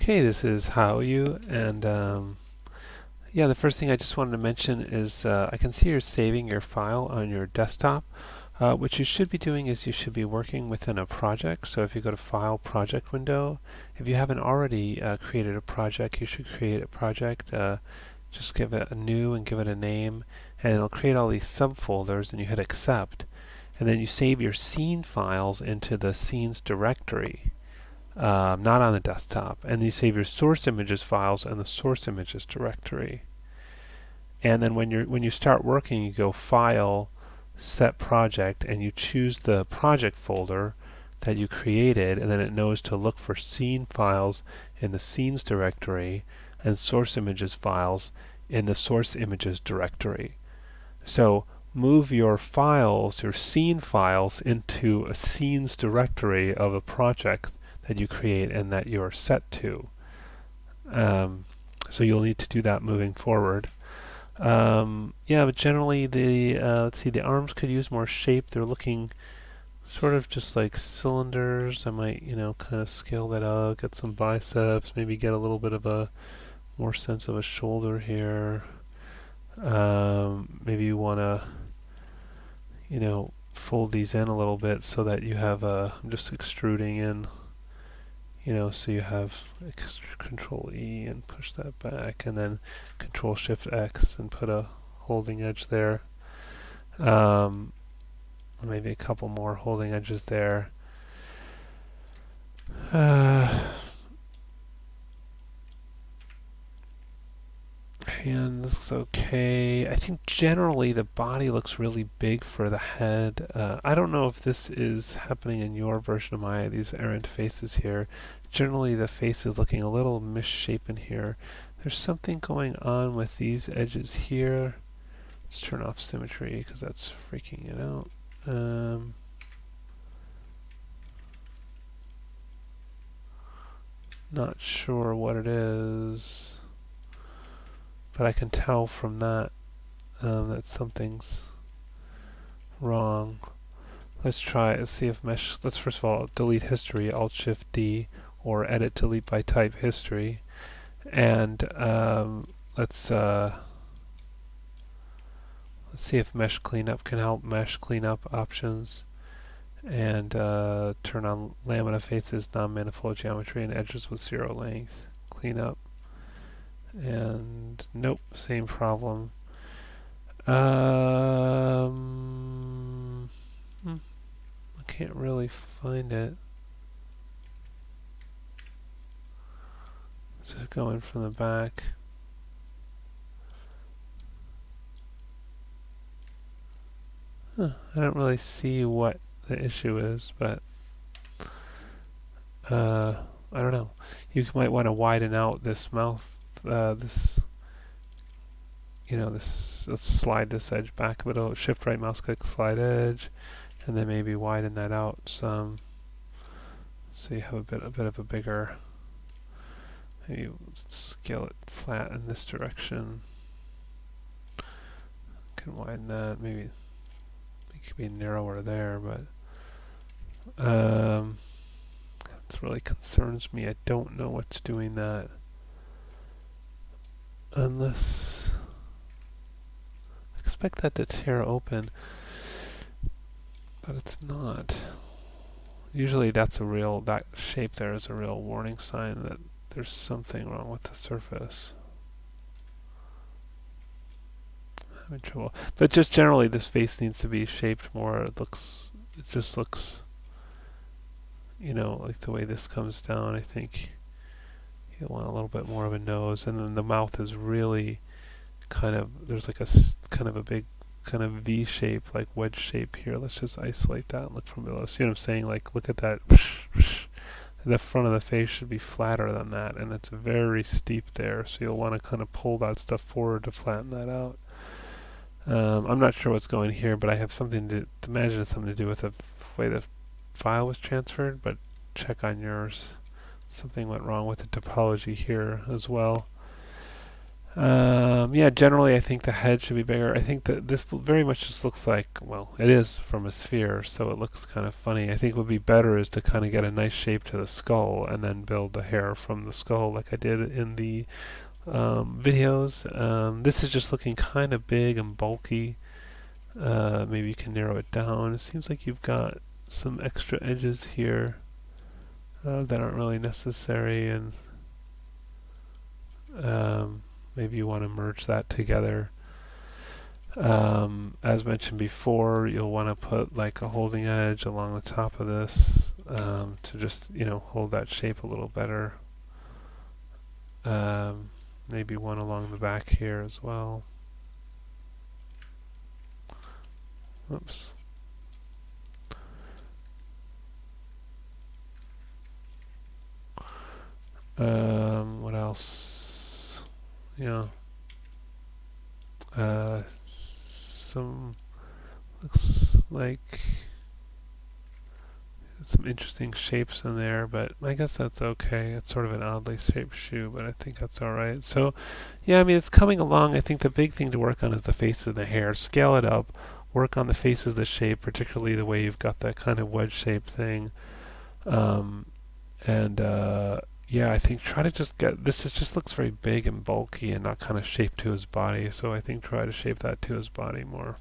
Okay, this is haoyu, and yeah, the first thing I just wanted to mention is I can see you're saving your file on your desktop. What you should be doing is you should be working within a project. So if you go to File, Project window, if you haven't already created a project, you should create a project. Just give it a new and give it a name, and it'll create all these subfolders, and you hit Accept. And then you save your scene files into the scenes directory. Not on the desktop, and you save your source images files in the source images directory. And then when you start working, you go File, Set Project, and you choose the project folder that you created, and then it knows to look for scene files in the scenes directory and source images files in the source images directory. So move your files, your scene files, into a scenes directory of a project that you create and that you're set to. So you'll need to do that moving forward. Yeah, but generally let's see, the arms could use more shape. They're looking sort of just like cylinders. I might, kind of scale that up, get some biceps, maybe get a little bit of a more sense of a shoulder here. Maybe you want to, fold these in a little bit so that you have I'm just extruding in. So you have Control E and push that back, and then Control Shift X and put a holding edge there. Maybe a couple more holding edges there. Hand looks okay. I think generally the body looks really big for the head. I don't know if this is happening in your version of Maya, these errant faces here. Generally the face is looking a little misshapen here. There's something going on with these edges here. Let's turn off symmetry because that's freaking it out. Not sure what it is, but I can tell from that that something's wrong. Let's see if mesh. Let's first of all delete history, Alt Shift D, or edit delete by type history, and let's see if mesh cleanup can help. Mesh cleanup options, and turn on lamina faces, non-manifold geometry, and edges with zero length. Cleanup, and nope, same problem. I can't really find it. So going from the back. I don't really see what the issue is, but I don't know. You might want to widen out this mouth, this, let's slide this edge back a bit. Shift right mouse click, slide edge, and then maybe widen that out some, so you have a bit of a bigger. Maybe scale it flat in this direction. Can widen that. Maybe it could be narrower there, but that really concerns me. I don't know what's doing that, unless I expect that to tear open, but it's not. Usually that shape there is a real warning sign that there's something wrong with the surface. I'm having trouble. But just generally this face needs to be shaped more. It just looks, like the way this comes down. I think you want a little bit more of a nose, and then the mouth is really there's like kind of a big kind of V shape, like wedge shape here. Let's just isolate that and look from below. See what I'm saying? Like, look at that. The front of the face should be flatter than that, and it's very steep there, so you'll want to kind of pull that stuff forward to flatten that out. I'm not sure what's going here, but I have something to imagine it's something to do with the way the file was transferred, but check on yours. Something went wrong with the topology here as well. Yeah, generally I think the head should be bigger. I think that this very much just looks like, well, it is from a sphere, so it looks kind of funny. I think what would be better is to kind of get a nice shape to the skull and then build the hair from the skull like I did in the videos. This is just looking kind of big and bulky. Maybe you can narrow it down. It seems like you've got some extra edges here that aren't really necessary, and maybe you want to merge that together. As mentioned before, you'll want to put like a holding edge along the top of this to just, hold that shape a little better. Maybe one along the back here as well. Oops. What else? Yeah. Some looks like some interesting shapes in there, but I guess that's okay. It's sort of an oddly shaped shoe, but I think that's alright. So, yeah, I mean, it's coming along. I think the big thing to work on is the face and the hair. Scale it up. Work on the faces, the shape, particularly the way you've got that kind of wedge shape thing. Um, and yeah, I think try to just get this. Is just looks very big and bulky and not kind of shaped to his body. So I think try to shape that to his body more.